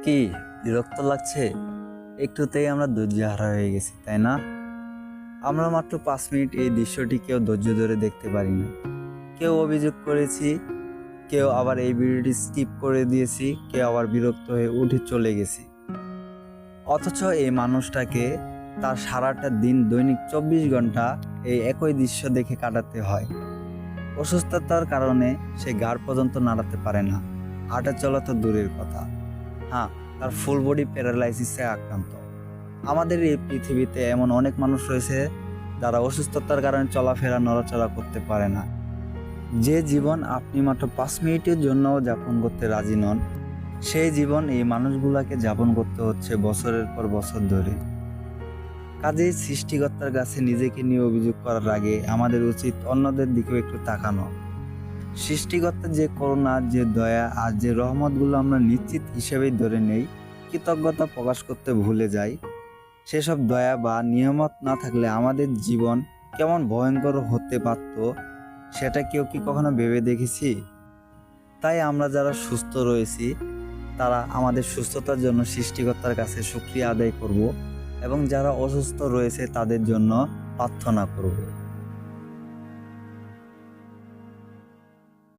কি বিরক্ত লাগছে? একটুতেই আমরা ধৈর্যহারা হয়ে গেছি, তাই না? আমরা মাত্র 5 মিনিট এই দৃশ্যটি কেউ ধৈর্য ধরে দেখতে পারি না। কেউ অভিযোগ করেছি, কেউ আবার এই ভিডিওটি স্কিপ করে দিয়েছি, কেউ আবার বিরক্ত হয়ে উঠে চলে গেছি। অথচ এই মানুষটাকে তার সারাটা দিন দৈনিক 24 ঘন্টা এই একই দৃশ্য দেখে কাটাতে হয়। অসুস্থতার কারণে সে ঘাড় পর্যন্ত নাড়াতে পারে না, হাঁটা চলা তো দূরের কথা, হ্যাঁ, তার ফুল বডি প্যারালাইসিসে আক্রান্ত। আমাদের এই পৃথিবীতে এমন অনেক মানুষ রয়েছে যারা অসুস্থতার কারণে চলাফেরা নড়াচড়া করতে পারে না। যে জীবন আপনি মাত্র 5 মিনিটের জন্য যাপন করতে রাজি নন, সেই জীবন এই মানুষগুলাকে যাপন করতে হচ্ছে বছরের পর বছর ধরে। কাজেই সৃষ্টিকর্তার কাছে নিজেকে নিয়ে অভিযোগ করার আগে আমাদের উচিত অন্যদের দিকেও একটু তাকানো। সৃষ্টিকর্তার যে করুণা, যে দয়া আর যে রহমতগুলো আমরা নিশ্চিত হিসেবেই ধরে নেই, কৃতজ্ঞতা প্রকাশ করতে ভুলে যাই। সেসব দয়া বা নিয়ামত না থাকলে আমাদের জীবন কেমন ভয়ঙ্কর হতে পারত, সেটা কেউ কি কখনো ভেবে দেখেছি? তাই আমরা যারা সুস্থ রয়েছি তারা আমাদের সুস্থতার জন্য সৃষ্টিকর্তার কাছে শুকরিয়া আদায় করব এবং যারা অসুস্থ রয়েছে তাদের জন্য প্রার্থনা করব।